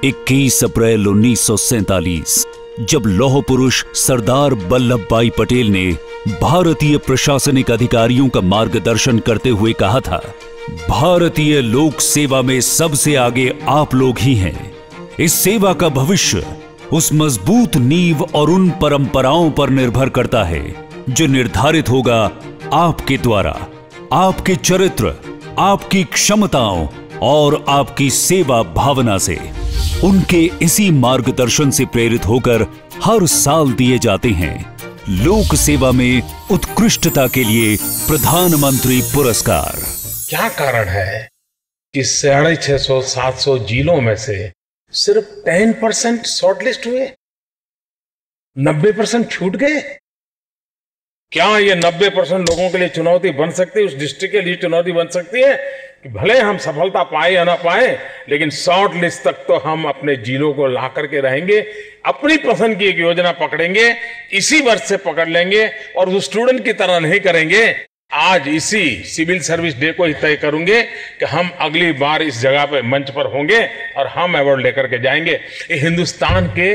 21 अप्रैल 1947 जब लौह पुरुष सरदार वल्लभ भाई पटेल ने भारतीय प्रशासनिक अधिकारियों का मार्गदर्शन करते हुए कहा था, भारतीय लोक सेवा में सबसे आगे आप लोग ही हैं। इस सेवा का भविष्य उस मजबूत नींव और उन परंपराओं पर निर्भर करता है जो निर्धारित होगा आपके द्वारा, आपके चरित्र, आपकी क्षमताओं और आपकी सेवा भावना से। उनके इसी मार्गदर्शन से प्रेरित होकर हर साल दिए जाते हैं लोक सेवा में उत्कृष्टता के लिए प्रधानमंत्री पुरस्कार। क्या कारण है कि 650-700 जिलों में से सिर्फ 10% शॉर्टलिस्ट हुए, 90% छूट गए? क्या ये 90% लोगों के लिए चुनौती बन सकती है, उस डिस्ट्रिक्ट के लिए चुनौती बन सकती है कि भले हम सफलता पाए या ना पाए, लेकिन शॉर्ट लिस्ट तक तो हम अपने जिलों को ला करके रहेंगे, अपनी पसंद की एक योजना पकड़ेंगे, इसी वर्ष से पकड़ लेंगे और उस स्टूडेंट की तरह नहीं करेंगे। आज इसी सिविल सर्विस डे को ही तय करूंगे कि हम अगली बार इस जगह पे मंच पर होंगे और हम अवार्ड लेकर के जाएंगे। ये हिंदुस्तान के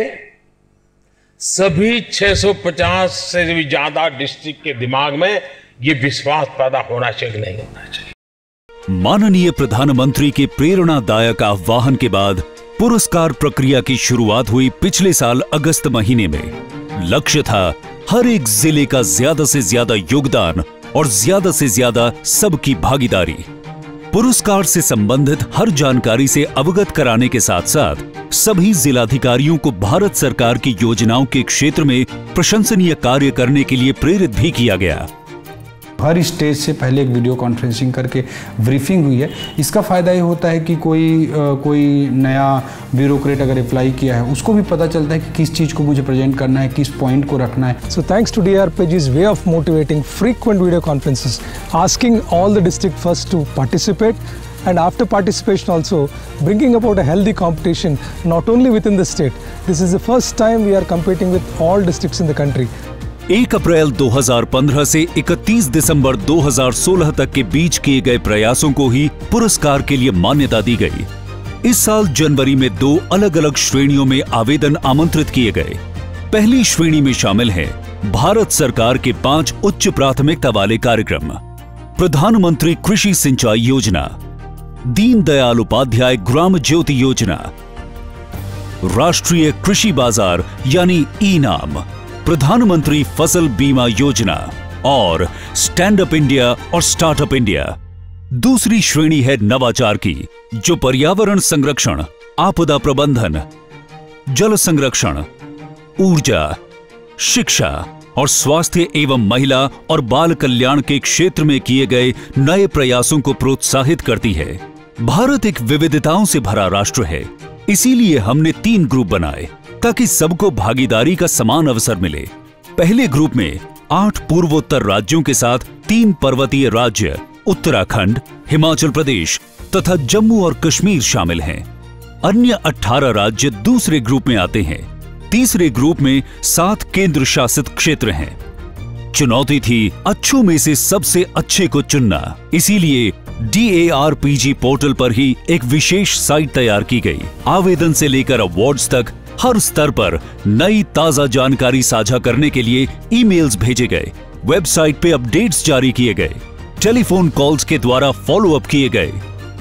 सभी 650 से भी ज्यादा डिस्ट्रिक्ट के दिमाग में ये विश्वास पैदा होना चाहिए, नहीं होना चाहिए। माननीय प्रधानमंत्री के प्रेरणादायक आह्वान के बाद पुरस्कार प्रक्रिया की शुरुआत हुई पिछले साल अगस्त महीने में। लक्ष्य था हर एक जिले का ज्यादा से ज्यादा योगदान और ज्यादा से ज्यादा सबकी भागीदारी। पुरस्कार से संबंधित हर जानकारी से अवगत कराने के साथ साथ सभी जिलाधिकारियों को भारत सरकार की योजनाओं के क्षेत्र में प्रशंसनीय कार्य करने के लिए प्रेरित भी किया गया। हर स्टेज से पहले एक वीडियो कॉन्फ्रेंसिंग करके ब्रीफिंग हुई है। इसका फ़ायदा ये होता है कि कोई नया ब्यूरोक्रेट अगर अप्लाई किया है उसको भी पता चलता है कि किस चीज़ को मुझे प्रेजेंट करना है, किस पॉइंट को रखना है। So thanks to DRPG's way of motivating frequent video conferences, asking all the district first to participate, and after participation also bringing about a healthy competition not only within the state. This is the first time we are competing with all districts in the country. 1 अप्रैल 2015 से 31 दिसंबर 2016 तक के बीच किए गए प्रयासों को ही पुरस्कार के लिए मान्यता दी गई। इस साल जनवरी में 2 अलग अलग श्रेणियों में आवेदन आमंत्रित किए गए। पहली श्रेणी में शामिल है भारत सरकार के 5 उच्च प्राथमिकता वाले कार्यक्रम, प्रधानमंत्री कृषि सिंचाई योजना, दीनदयाल उपाध्याय ग्राम ज्योति योजना, राष्ट्रीय कृषि बाजार यानी ई-नाम, प्रधानमंत्री फसल बीमा योजना और स्टैंड अप इंडिया और स्टार्टअप इंडिया। दूसरी श्रेणी है नवाचार की, जो पर्यावरण संरक्षण, आपदा प्रबंधन, जल संरक्षण, ऊर्जा, शिक्षा और स्वास्थ्य एवं महिला और बाल कल्याण के क्षेत्र में किए गए नए प्रयासों को प्रोत्साहित करती है। भारत एक विविधताओं से भरा राष्ट्र है, इसीलिए हमने 3 ग्रुप बनाए ताकि सबको भागीदारी का समान अवसर मिले। पहले ग्रुप में 8 पूर्वोत्तर राज्यों के साथ 3 पर्वतीय राज्य उत्तराखंड, हिमाचल प्रदेश तथा जम्मू और कश्मीर शामिल हैं। अन्य 18 राज्य दूसरे ग्रुप में आते हैं। तीसरे ग्रुप में 7 केंद्र शासित क्षेत्र हैं। चुनौती थी अच्छों में से सबसे अच्छे को चुनना, इसीलिए DARPG पोर्टल पर ही एक विशेष साइट तैयार की गई। आवेदन से लेकर अवार्ड्स तक हर स्तर पर नई ताजा जानकारी साझा करने के लिए ईमेल्स भेजे गए, वेबसाइट पे अपडेट्स जारी किए गए, टेलीफोन कॉल्स के द्वारा फॉलो अप किए गए,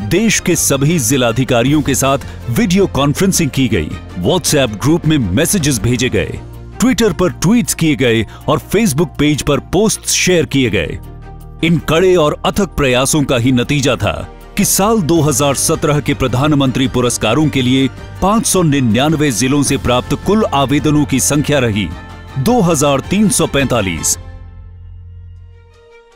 देश के सभी जिलाधिकारियों के साथ वीडियो कॉन्फ्रेंसिंग की गई, व्हाट्सएप ग्रुप में मैसेजेस भेजे गए, ट्विटर पर ट्वीट्स किए गए और फेसबुक पेज पर पोस्ट्स शेयर किए गए। इन कड़े और अथक प्रयासों का ही नतीजा था कि साल 2017 के प्रधानमंत्री पुरस्कारों के लिए 599 जिलों से प्राप्त कुल आवेदनों की संख्या रही 2345।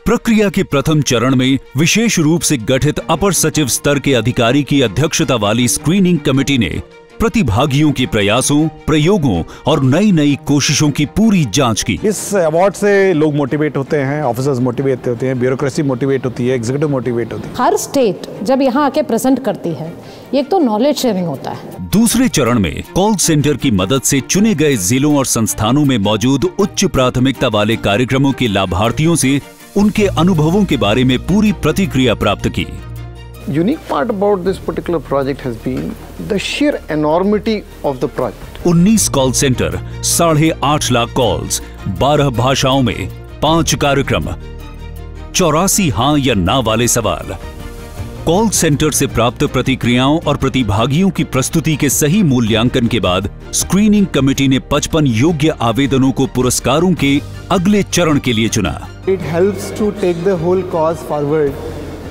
प्रक्रिया के प्रथम चरण में विशेष रूप से गठित अपर सचिव स्तर के अधिकारी की अध्यक्षता वाली स्क्रीनिंग कमेटी ने प्रतिभागियों के प्रयासों, प्रयोगों और नई नई कोशिशों की पूरी जांच की। इस अवार्ड से लोग मोटिवेट होते हैं, ऑफिसर्स मोटिवेट होते हैं, ब्यूरोक्रेसी मोटिवेट होती है, एग्जीक्यूटिव मोटिवेट होती है। हर स्टेट जब यहाँ आके प्रेजेंट करती है, एक तो नॉलेज शेयरिंग होता है। दूसरे चरण में कॉल सेंटर की मदद से चुने गए जिलों और संस्थानों में मौजूद उच्च प्राथमिकता वाले कार्यक्रमों के लाभार्थियों से उनके अनुभवों के बारे में पूरी प्रतिक्रिया प्राप्त की। unique part about this particular project has been the sheer enormity of the project. 19 call centre, 8.5 lakh calls, 12 भाषाओं में, 5 कार्यक्रम, 84 हाँ या ना वाले सवाल। कॉल सेंटर से प्राप्त प्रतिक्रियाओं और प्रतिभागियों की प्रस्तुति के सही मूल्यांकन के बाद स्क्रीनिंग कमेटी ने 55 योग्य आवेदनों को पुरस्कारों के अगले चरण के लिए चुना। It helps to take the whole cause forward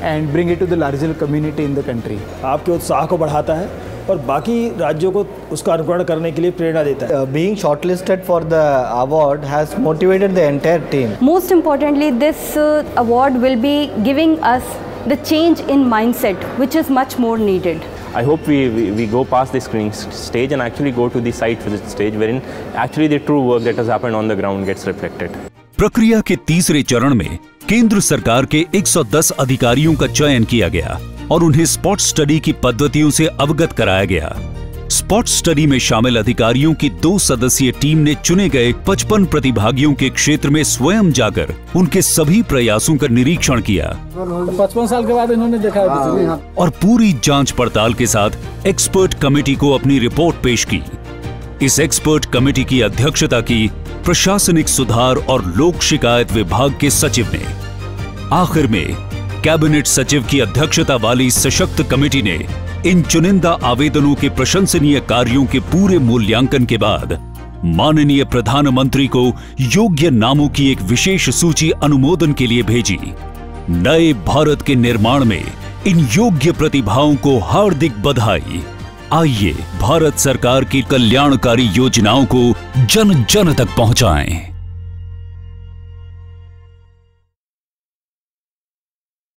and bring it to the larger community in the country. आपके उत्साह को बढ़ाता है और बाकी राज्यों को उसका अनुकरण करने के लिए प्रेरणा देता है। Being shortlisted for the award has motivated the entire team. Most importantly, this award will be giving us the change in mindset, which is much more needed. I hope we go past the screening stage and actually go to the site visit stage, wherein actually the true work that has happened on the ground gets reflected. प्रक्रिया के तीसरे चरण में केंद्र सरकार के 110 अधिकारियों का चयन किया गया और उन्हें स्पॉट स्टडी की पद्धतियों से अवगत कराया गया। स्पॉट स्टडी में शामिल अधिकारियों की 2 सदस्यीय टीम ने चुने गए 55 प्रतिभागियों के क्षेत्र में स्वयं जाकर उनके सभी प्रयासों का निरीक्षण किया। 55 साल के बाद इन्होंने देखा और पूरी जांच पड़ताल के साथ एक्सपर्ट कमेटी को अपनी रिपोर्ट पेश की। इस एक्सपर्ट कमेटी की अध्यक्षता की प्रशासनिक सुधार और लोक शिकायत विभाग के सचिव ने। आखिर में कैबिनेट सचिव की अध्यक्षता वाली सशक्त कमेटी ने इन चुनिंदा आवेदनों के प्रशंसनीय कार्यों के पूरे मूल्यांकन के बाद माननीय प्रधानमंत्री को योग्य नामों की एक विशेष सूची अनुमोदन के लिए भेजी। नए भारत के निर्माण में इन योग्य प्रतिभाओं को हार्दिक बधाई। आइए भारत सरकार की कल्याणकारी योजनाओं को जन जन तक पहुंचाएं।